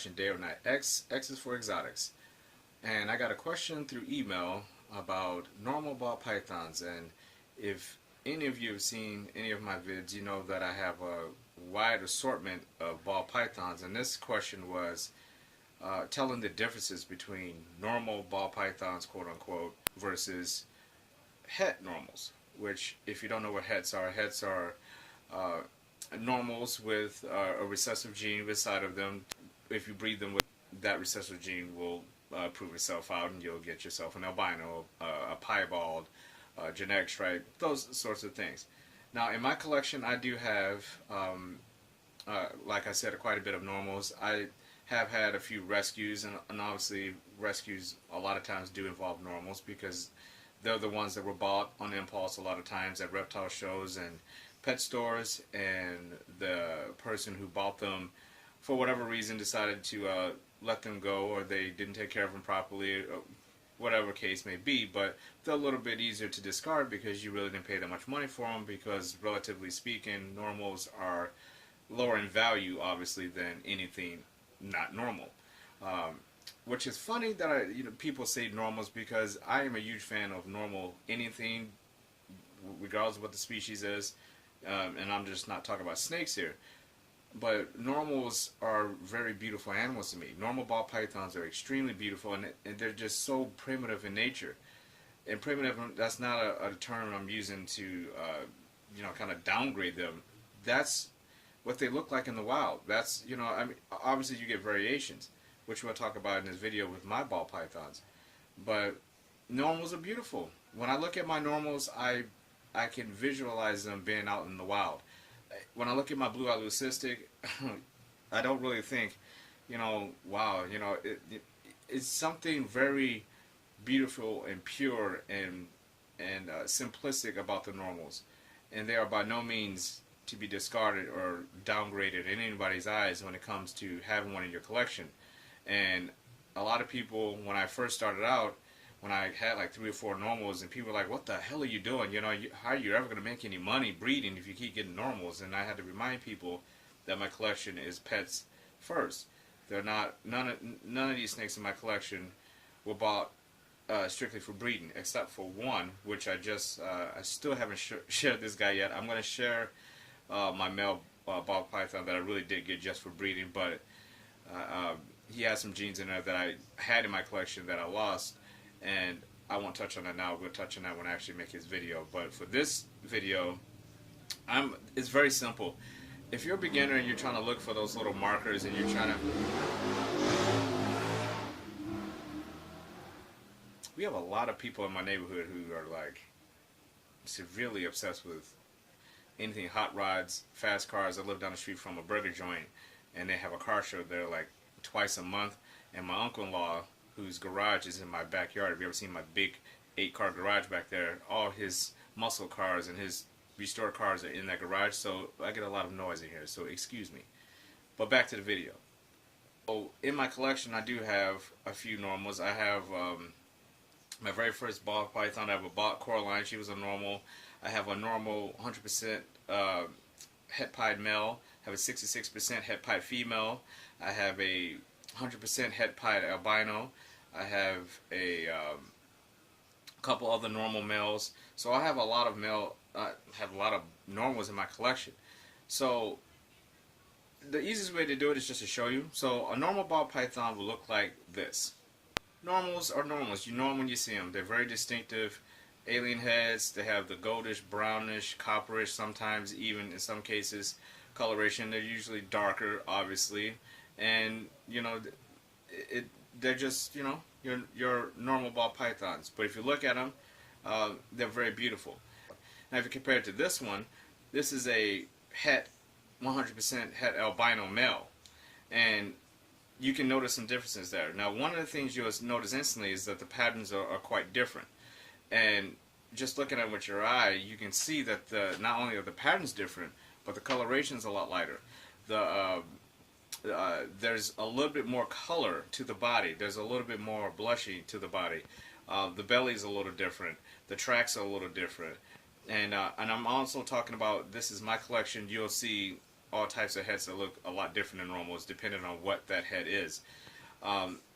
watching day or night. X is for exotics. And I got a question through email about normal ball pythons. And if any of you have seen any of my vids, you know that I have a wide assortment of ball pythons. And this question was telling the differences between normal ball pythons, quote unquote, versus het normals. Which, if you don't know what hets are normals with a recessive gene beside of them. If you breed them with that recessive gene, will prove itself out, and you'll get yourself an albino, a piebald, genetic stripe, those sorts of things. Now, in my collection, I do have, like I said, quite a bit of normals. I have had a few rescues, and obviously rescues a lot of times do involve normals because they're the ones that were bought on impulse a lot of times at reptile shows and pet stores, and the person who bought them for whatever reason decided to let them go, or they didn't take care of them properly, or whatever case may be. But they're a little bit easier to discard because you really didn't pay that much money for them, because relatively speaking, normals are lower in value obviously than anything not normal. Which is funny that people say normals, because I am a huge fan of normal anything, regardless of what the species is. And I'm just not talking about snakes here. But normals are very beautiful animals to me. Normal ball pythons are extremely beautiful, and they're just so primitive in nature. And primitive, that's not a term I'm using to, kind of downgrade them. That's what they look like in the wild. That's, I mean, obviously you get variations, which we'll talk about in this video with my ball pythons. But normals are beautiful. When I look at my normals, I can visualize them being out in the wild. When I look at my blue-eyed leucistic, I don't really think, wow, it's something very beautiful and pure and simplistic about the normals. And they are by no means to be discarded or downgraded in anybody's eyes when it comes to having one in your collection. And a lot of people, when I first started out, when I had like 3 or 4 normals, and people were like, what the hell are you doing? How are you ever going to make any money breeding if you keep getting normals? And I had to remind people that my collection is pets first. They're not, none of these snakes in my collection were bought strictly for breeding, except for one, which I still haven't shared this guy yet. I'm going to share my male ball python that I really did get just for breeding, but he has some genes in there that I had in my collection that I lost, and I won't touch on that now. We'll touch on that when I actually make his video. But for this video, it's very simple. If you're a beginner and you're trying to look for those little markers, and you're trying to... We have a lot of people in my neighborhood who are like severely obsessed with anything hot rods, fast cars. I live down the street from a burger joint, and they have a car show there like twice a month. And my uncle-in-law, whose garage is in my backyard, have you ever seen my big 8-car garage back there? All his muscle cars and his restored cars are in that garage, so I get a lot of noise in here, so excuse me. But back to the video. So in my collection, I do have a few normals. I have my very first ball python. I have a Coraline. She was a normal. I have a normal 100% het pied male. I have a 66% het pied female. I have a 100% het pied albino. I have a couple other normal males. So I have a lot of normals in my collection. So the easiest way to do it is just to show you. So a normal ball python will look like this. Normals are normals. You know them when you see them. They're very distinctive. Alien heads. They have the goldish, brownish, copperish, sometimes even in some cases coloration. They're usually darker, obviously, and they're just your normal ball pythons. But if you look at them, they're very beautiful. Now, if you compare it to this one, this is a het 100% het albino male, and you can notice some differences there. Now, one of the things you'll notice instantly is that the patterns are quite different. And just looking at it with your eye, you can see that not only are the patterns different, but the coloration is a lot lighter. There's a little bit more color to the body. There's a little bit more blushy to the body. The belly is a little different. The tracks are a little different. And I'm also talking about, this is my collection. You'll see all types of heads that look a lot different than normals, depending on what that head is.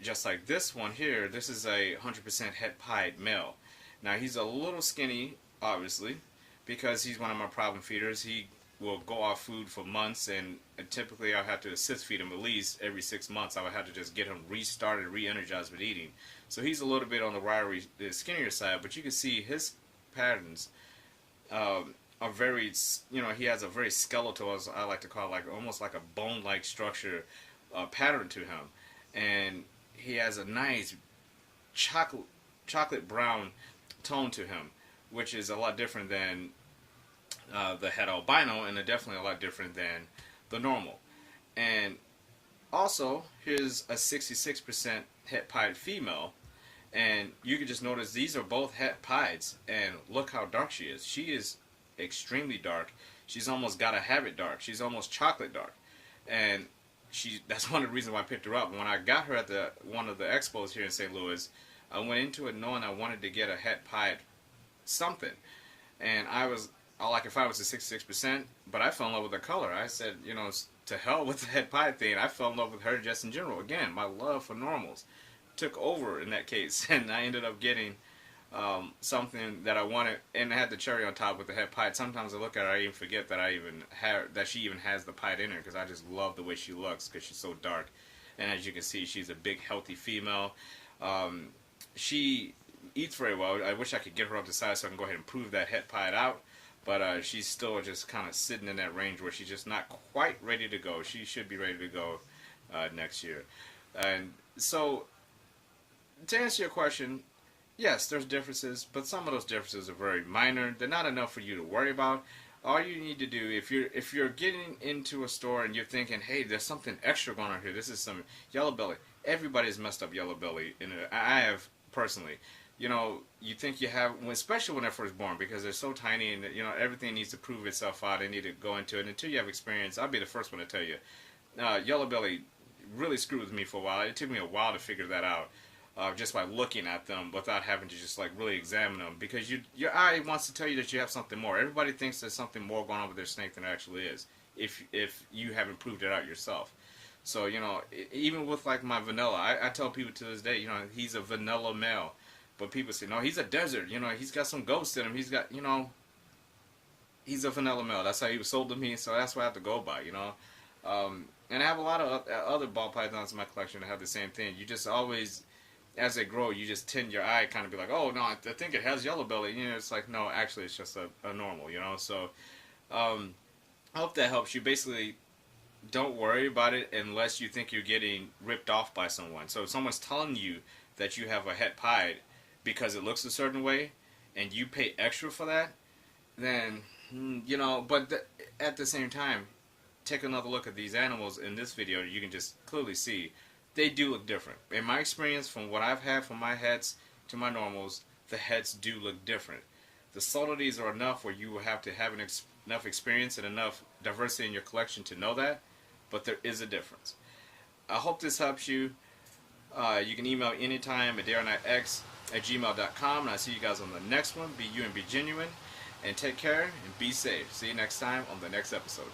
Just like this one here, this is a 100% het pied male. Now he's a little skinny, obviously, because he's one of my problem feeders. He will go off food for months, and typically I'll have to assist feed him at least every 6 months. I would have to just get him restarted, re-energized with eating. So he's a little bit on the wiry, the skinnier side, but you can see his patterns are very, he has a very skeletal, as I like to call it, like almost like a bone-like structure pattern to him. And he has a nice chocolate brown tone to him, which is a lot different than the het albino, and definitely a lot different than the normal. And also, here's a 66% het pied female, and you can just notice these are both het pieds, and look how dark she is. She is extremely dark. She's almost got to have it dark. She's almost chocolate dark, and that's one of the reasons why I picked her up. When I got her at one of the expos here in St. Louis, I went into it knowing I wanted to get a het pied something, and I like if I was a 66%, but I fell in love with the color. I said, to hell with the het pied thing. I fell in love with her just in general. Again, my love for normals took over in that case, and I ended up getting something that I wanted, and it had the cherry on top with the het pied. Sometimes I look at her, I even forget that she even has the pied in her, because I just love the way she looks, because she's so dark. And as you can see, she's a big, healthy female. She eats very well. I wish I could get her up to size so I can go ahead and prove that het pied out. But she's still just kind of sitting in that range where she's just not quite ready to go. She should be ready to go next year. And so, to answer your question, yes, there's differences, but some of those differences are very minor. They're not enough for you to worry about. All you need to do, if you're getting into a store and you're thinking, hey, there's something extra going on here. This is some yellow belly. Everybody's messed up yellow belly. And I have personally. You think you have, especially when they're first born, because they're so tiny, and everything needs to prove itself out. They need to go into it. And until you have experience, I'll be the first one to tell you, yellow belly really screwed with me for a while. It took me a while to figure that out, just by looking at them without having to just like really examine them, because your eye wants to tell you that you have something more. Everybody thinks there's something more going on with their snake than there actually is, if you haven't proved it out yourself. So even with like my vanilla, I tell people to this day, he's a vanilla male. But people say, no, he's a desert. He's got some ghost in him. He's got, he's a vanilla male. That's how he was sold to me, so that's what I have to go by, And I have a lot of other ball pythons in my collection that have the same thing. You just always, as they grow, you just tend your eye kind of be like, oh, no, I think it has yellow belly. It's like, no, actually, it's just a normal, So, I hope that helps you. Basically, don't worry about it unless you think you're getting ripped off by someone. So if someone's telling you that you have a het pied because it looks a certain way, and you pay extra for that, then, but at the same time, take another look at these animals in this video. You can just clearly see they do look different. In my experience, from what I've had from my hets to my normals, the hets do look different. The subtleties are enough where you will have to have enough experience and enough diversity in your collection to know that, but there is a difference. I hope this helps you. You can email anytime at darenightx@gmail.com, and I'll see you guys on the next one. Be you and be genuine, and take care and be safe. See you next time on the next episode.